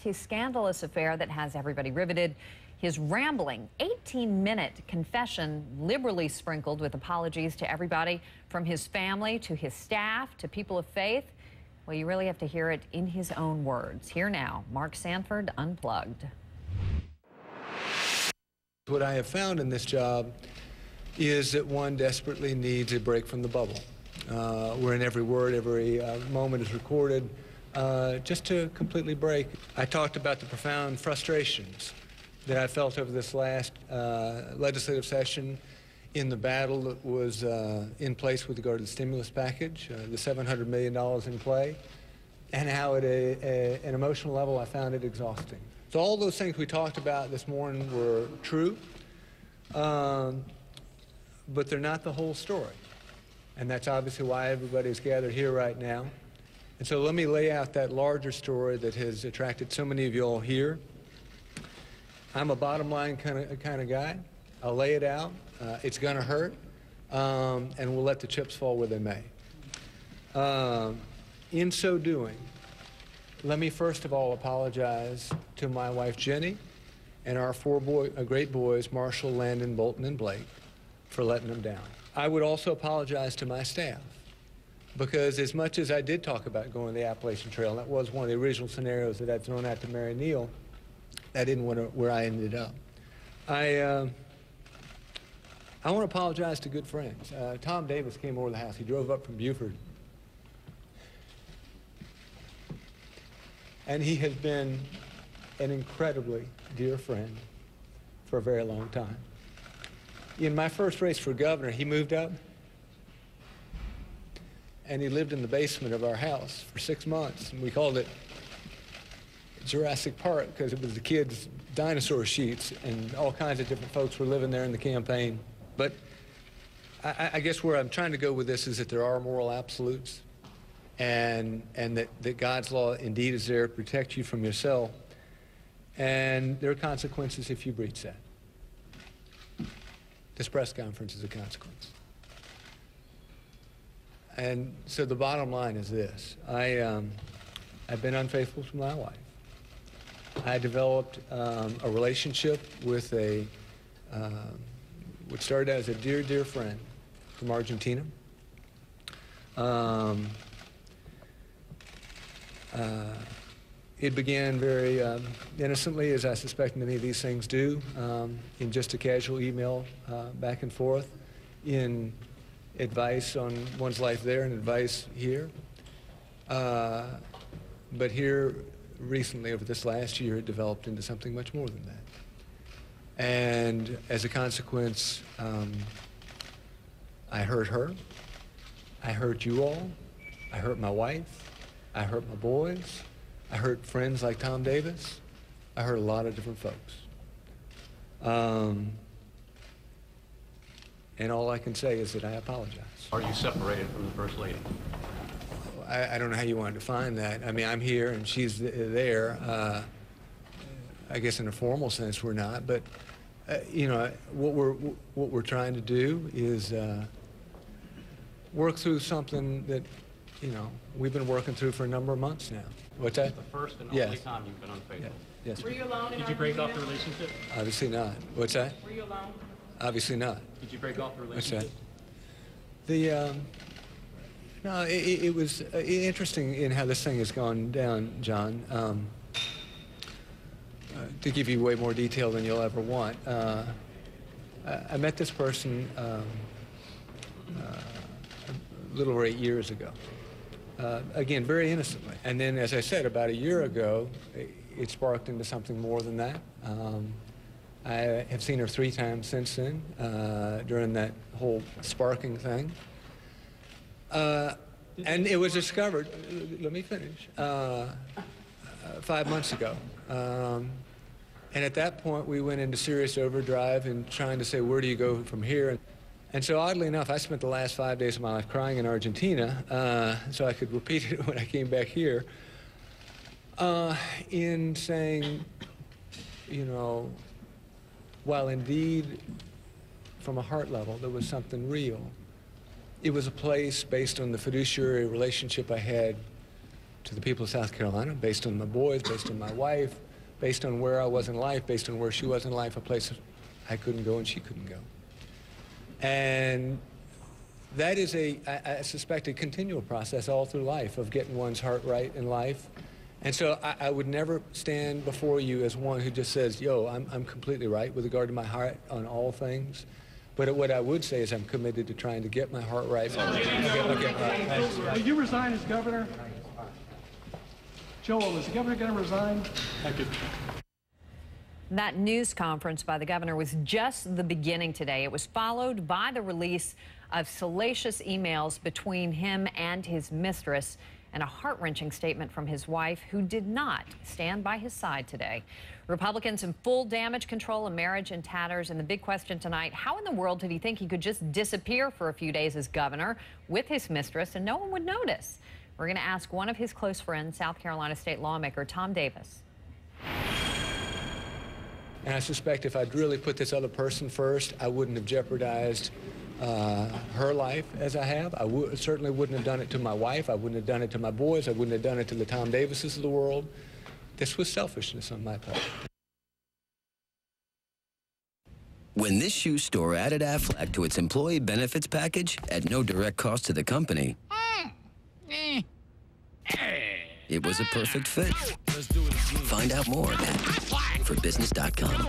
His scandalous affair that has everybody riveted. His rambling 18-minute confession, liberally sprinkled with apologies to everybody from his family to his staff to people of faith. Well, you really have to hear it in his own words. Here now, Mark Sanford, Unplugged. What I have found in this job is that one desperately needs a break from the bubble, wherein every word, every moment is recorded, just to completely break. I talked about the profound frustrations that I felt over this last legislative session in the battle that was in place with regard to the stimulus package, the $700 million in play, and how at an emotional level I found it exhausting. So all those things we talked about this morning were true, but they're not the whole story. And that's obviously why everybody's gathered here right now. And so let me lay out that larger story that has attracted so many of you all here. I'm a bottom line kind of guy. I'll lay it out. It's going to hurt, and we'll let the chips fall where they may. In so doing, let me first of all apologize to my wife Jenny and our four great boys, Marshall, Landon, Bolton, and Blake, for letting them down. I would also apologize to my staff, because as much as I did talk about going the Appalachian Trail, and that was one of the original scenarios that I'd thrown out to Mary Neal, that didn't where I ended up. I want to apologize to good friends. Tom Davis came over the house. He drove up from Buford. And he has been an incredibly dear friend for a very long time. In my first race for governor, he moved up, and he lived in the basement of our house for 6 months, and we called it Jurassic Park because it was the kids' dinosaur sheets, and all kinds of different folks were living there in the campaign. But I guess where I'm trying to go with this is that there are moral absolutes, and that God's law indeed is there to protect you from yourself, and there are consequences if you breach that. This press conference is a consequence. And so the bottom line is this. I've been unfaithful to my wife. I developed a relationship with what started out as a dear, dear friend from Argentina. It began very innocently, as I suspect many of these things do, in just a casual email back and forth, in advice on one's life there and advice here. But here, recently, over this last year, it developed into something much more than that. And as a consequence, I hurt her, I hurt you all, I hurt my wife, I hurt my boys, I hurt friends like Tom Davis, I hurt a lot of different folks. And all I can say is that I apologize. Are you separated from the First Lady? I don't know how you want to define that. I mean, I'm here and she's there. I guess in a formal sense we're not, but you know, what we're trying to do is work through something that, you know, we've been working through for a number of months now. What's that? It's the first and only time you've been unfaithful. Yes. Were you alone? Did you break off the relationship? Obviously not. What's that? Were you alone? Obviously not. Did you break off the relationship? What's that? No, it was interesting in how this thing has gone down, John. To give you way more detail than you'll ever want, I met this person a little over 8 years ago. Again, very innocently. And then, as I said, about a year ago, it sparked into something more than that. I have seen her 3 times since then, during that whole sparking thing. And it was discovered, let me finish, 5 months ago. And at that point, we went into serious overdrive in trying to say, where do you go from here? And so oddly enough, I spent the last 5 days of my life crying in Argentina, so I could repeat it when I came back here, in saying, you know, while indeed, from a heart level, there was something real, it was a place based on the fiduciary relationship I had to the people of South Carolina, based on my boys, based on my wife, based on where I was in life, based on where she was in life, a place I couldn't go and she couldn't go. And that is I suspect, a continual process all through life of getting one's heart right in life. And so I would never stand before you as one who just says, yo, I'm completely right with regard to my heart on all things. But what I would say is I'm committed to trying to get my heart right. Okay. Will you resign as governor? Joel, is the governor going to resign? Thank you. That news conference by the governor was just the beginning today. It was followed by the release of salacious emails between him and his mistress, and a heart-wrenching statement from his wife, who did not stand by his side today. Republicans in full damage control, a marriage in tatters, and the big question tonight, how in the world did he think he could just disappear for a few days as governor with his mistress and no one would notice? We're going to ask one of his close friends, South Carolina state lawmaker Tom Davis. And I suspect if I'd really put this other person first, I wouldn't have jeopardized her life as I have. I certainly wouldn't have done it to my wife. I wouldn't have done it to my boys. I wouldn't have done it to the Tom Davises of the world. This was selfishness on my part. When this shoe store added Aflac to its employee benefits package at no direct cost to the company, it was a perfect fit. Find out more at forbusiness.com.